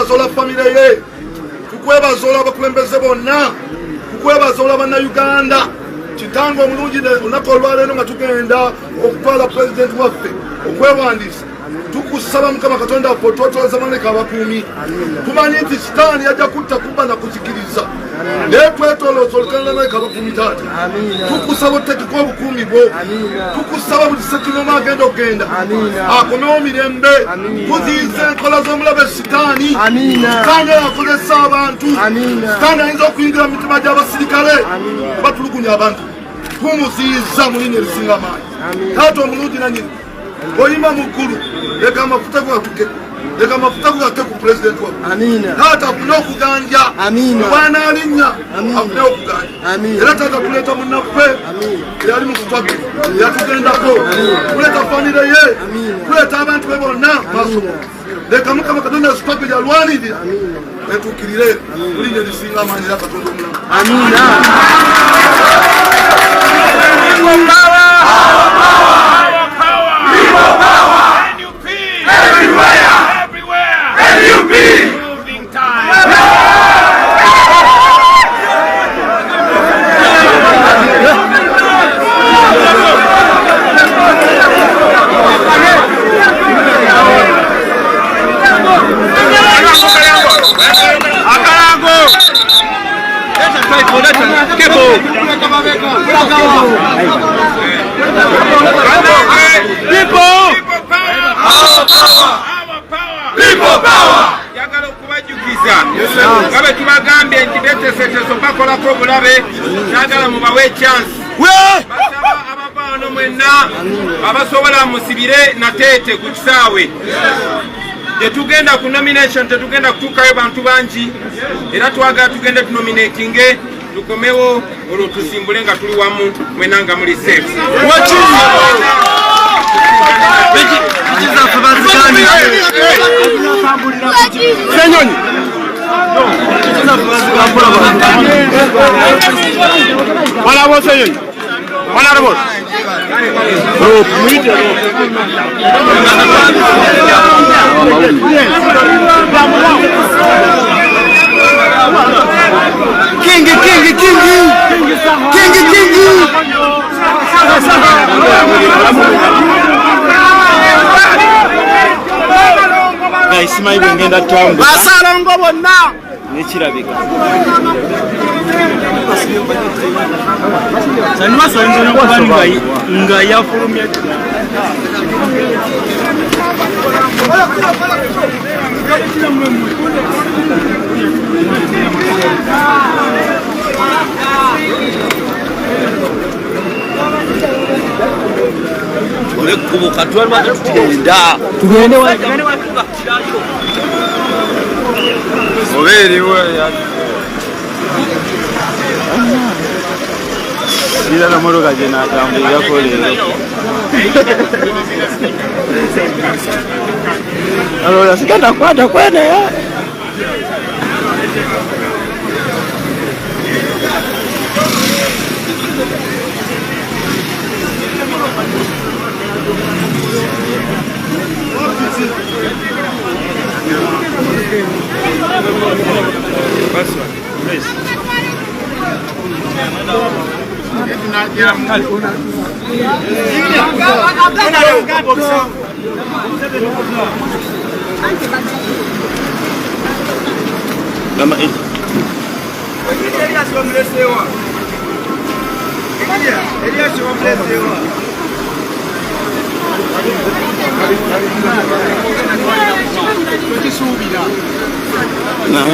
tukwebaza famire ye, tukwebaza abakulembeze bonna, tukwebaza bannayuganda. Kitango omulungi olunaku olwaleero nga tugenda okutwala pulezidenti waffe okwewandiisa. Tukusaba Mukama Katonda waffe otwotoleza amaleka abakuumi. Tumanyi nti sitaani yajja kutta kubba na kuzikiriza. Naye twetolooza olutalo n'amaleka abakuumi taata. Tukusaba otekeko obukuumi bwo. Tukusaba buli ssekinnoma agenda okugenda akomewo mirembe. Tuziyiza enkola z'omulabe sitaani. Sitaani akozesa abantu. Sitaani ayinza okuyingira mu mitima gy'abasirikale batulugunya abantu. Tumuziyiza mu linnya erisinga amaanyi. Taata omulungi nanyini oyima mukulu, leka amafuta gatuke, leka amafuta gate ku pulezidenti waffe. Taata afune okuganja bwana alinnya afune okuganja. Era taata tuleeta munnaffe eyali mu struggle yatugendako, tuleeta famire ye, tuleeta abantu be bonna maaso. Leka Mukama Katonda struggle yalwanirira etuukirire mu linnya erisinga amaanyi era Katonda omulamu. Ngabe tubagambye nti beteseteso bakolako obulabe kyagala mubawe chance. Basaba abavaano mwenna abasobola musibire nateete ku kisaawe. Tetugenda ku nomination, tetugenda kutuukayo bantu bangi, era twagala tugende tunominatinge tukomewo olwo tusimbule nga tuli wamu mwena nga muli safe. Senyonyi Wala bo senyonyi wala bo Kingi guys, my ngenda tambo basalongo bonna nekirabika sanwa sanzo nokubanga nga yafulumya ole kubuka twalwa tutenda tugende wa obere ya sira la moro gaje na tambulira ko lero allora sikata kwata kwene ya Nama ini. Nah.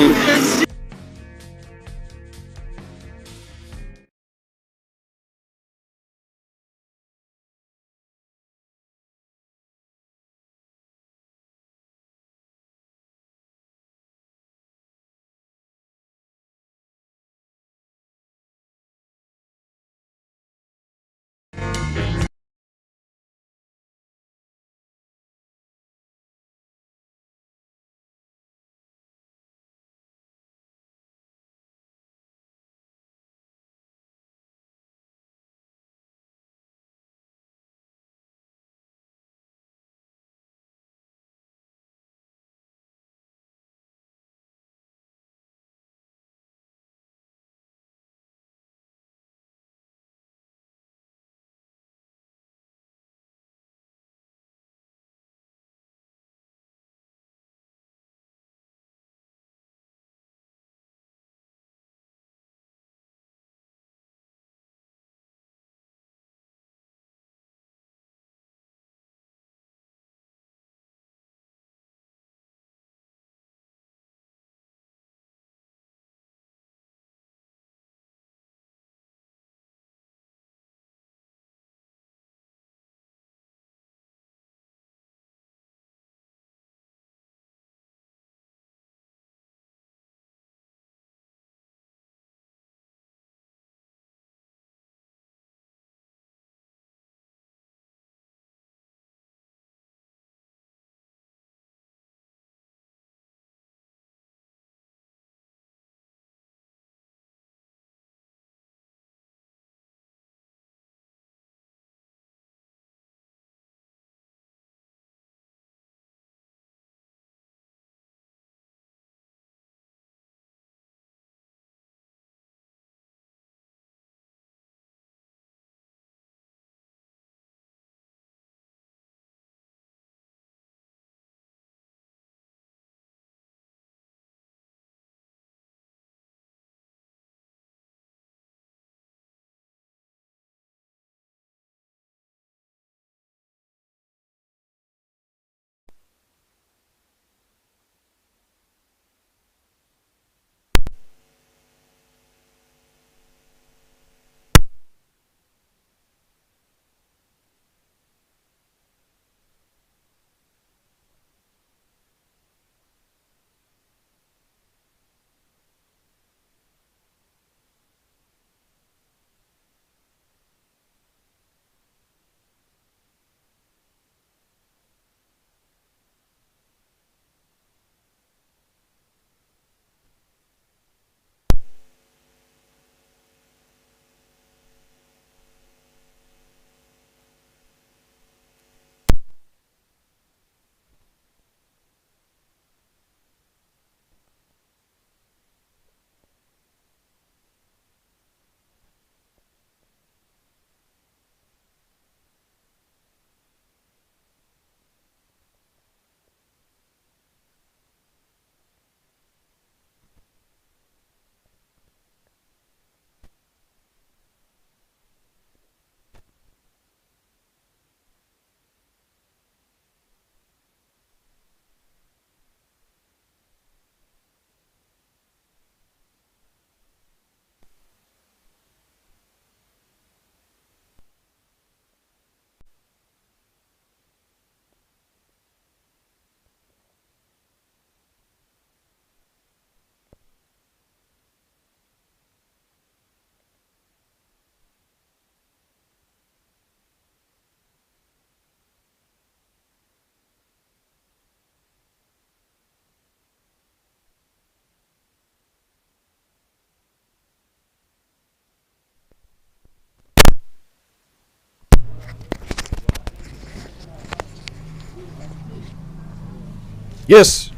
Yes.